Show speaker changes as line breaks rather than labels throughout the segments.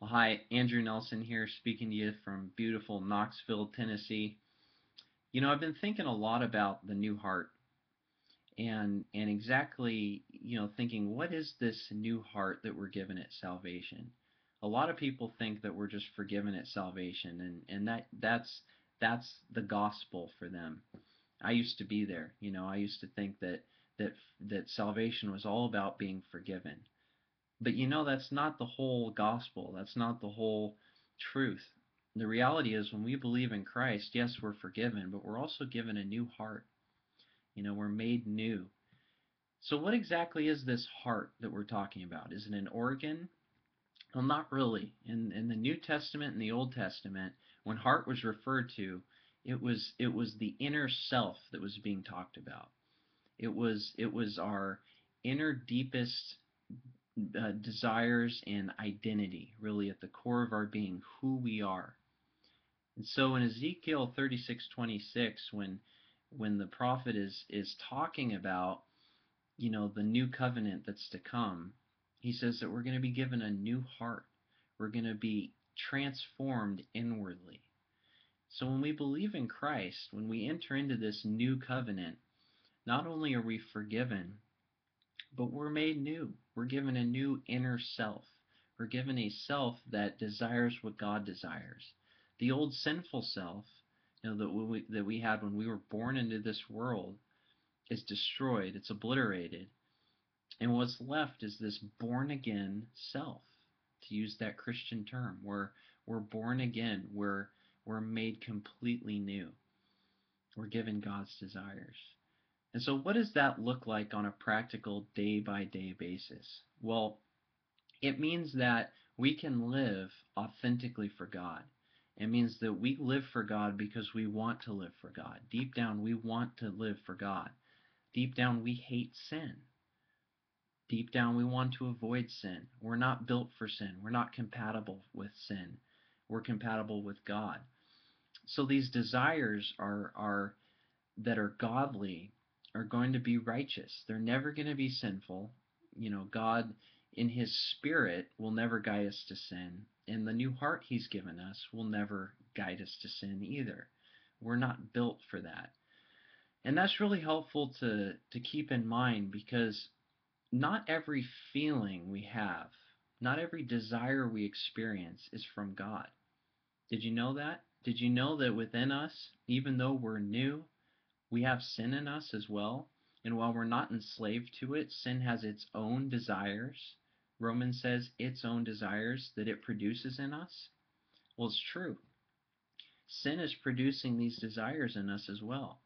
Well, hi, Andrew Nelson here, speaking to you from beautiful Knoxville, Tennessee. I've been thinking a lot about the new heart and exactly, thinking what is this new heart that we're given at salvation? A lot of people think that we're just forgiven at salvation and that's the gospel for them. I used to be there. I used to think that salvation was all about being forgiven. But that's not the whole gospel. That's not the whole truth. The reality is when we believe in Christ, yes, we're forgiven, but we're also given a new heart. We're made new. So what exactly is this heart that we're talking about? Is it an organ? Well, not really. In the New Testament and the Old Testament, when heart was referred to, it was the inner self that was being talked about. It was our inner deepest desires and identity, really at the core of our being, who we are. And so in Ezekiel 36:26, when the prophet is talking about the new covenant that's to come, he says that we're going to be given a new heart. We're going to be transformed inwardly. So when we believe in Christ, when we enter into this new covenant, not only are we forgiven, but we're made new. We're given a new inner self. We're given a self that desires what God desires. The old sinful self, that we had when we were born into this world, is destroyed. It's obliterated, and what's left is this born again self. To use that Christian term, we're born again. We're made completely new. We're given God's desires. And so what does that look like on a practical day-by-day basis? Well, it means that we can live authentically for God. It means that we live for God because we want to live for God. Deep down, we want to live for God. Deep down, we hate sin. Deep down, we want to avoid sin. We're not built for sin. We're not compatible with sin. We're compatible with God. So these desires are that are godly are going to be righteous. They're never going to be sinful. God in His Spirit will never guide us to sin, and the new heart He's given us will never guide us to sin either. We're not built for that. And that's really helpful to keep in mind because not every feeling we have, not every desire we experience is from God. Did you know that? Did you know that within us, even though we're new, we have sin in us as well, and while we're not enslaved to it, sin has its own desires. Romans says its own desires that it produces in us. Well, it's true. Sin is producing these desires in us as well.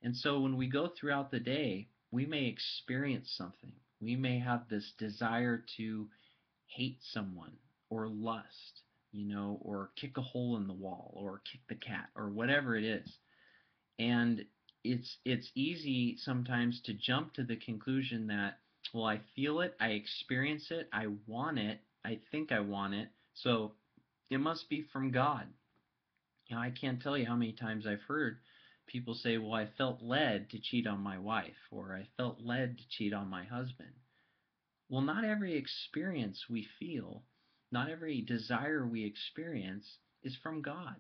And so when we go throughout the day, we may experience something. We may have this desire to hate someone or lust, or kick a hole in the wall or kick the cat or whatever it is. And it's easy sometimes to jump to the conclusion that, well, I feel it, I experience it, I want it, I think I want it, so it must be from God. I can't tell you how many times I've heard people say, well, I felt led to cheat on my wife, or I felt led to cheat on my husband. Well, not every experience we feel, not every desire we experience is from God.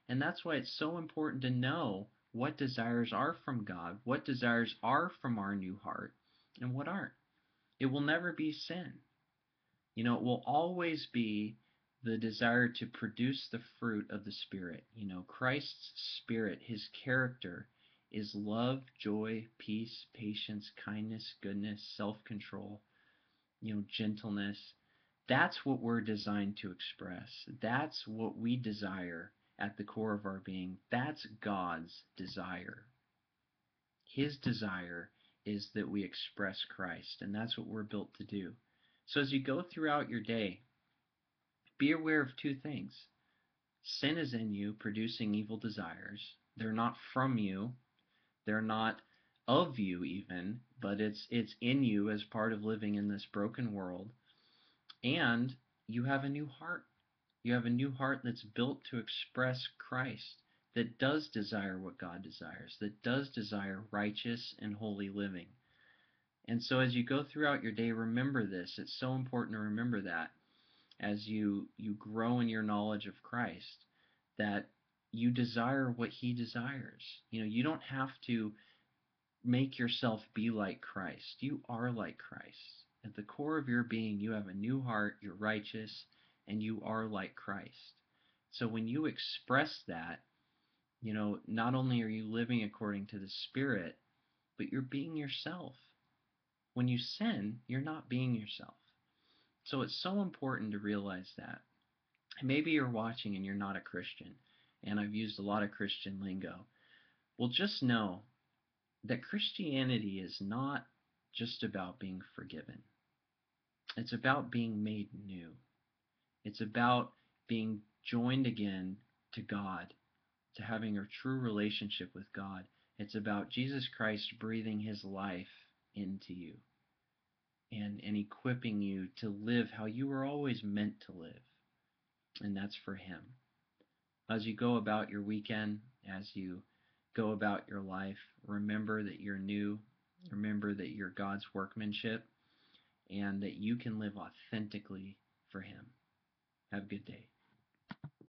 And that's why it's so important to know what desires are from God, what desires are from our new heart, and what aren't. It will never be sin. It will always be the desire to produce the fruit of the Spirit. Christ's Spirit, His character, is love, joy, peace, patience, kindness, goodness, self-control, gentleness. That's what we're designed to express. That's what we desire at the core of our being. That's God's desire. His desire is that we express Christ, and that's what we're built to do. So as you go throughout your day, be aware of two things. Sin is in you, producing evil desires. They're not from you. They're not of you even, but it's in you as part of living in this broken world. And you have a new heart. You have a new heart that's built to express Christ, that does desire what God desires, that does desire righteous and holy living. And so as you go throughout your day, remember this. It's so important to remember that. as you grow in your knowledge of Christ, that you desire what he desires. You don't have to make yourself be like Christ. You are like Christ. At the core of your being, you have a new heart, you're righteous, and you are like Christ. So when you express that, not only are you living according to the Spirit, but you're being yourself. When you sin, you're not being yourself. So it's so important to realize that. Maybe you're watching and you're not a Christian, and I've used a lot of Christian lingo. Well, just know that Christianity is not just about being forgiven. It's about being made new. It's about being joined again to God, to having a true relationship with God. It's about Jesus Christ breathing his life into you and equipping you to live how you were always meant to live. And that's for him. As you go about your weekend, as you go about your life, remember that you're new. Remember that you're God's workmanship and that you can live authentically for him. Have a good day.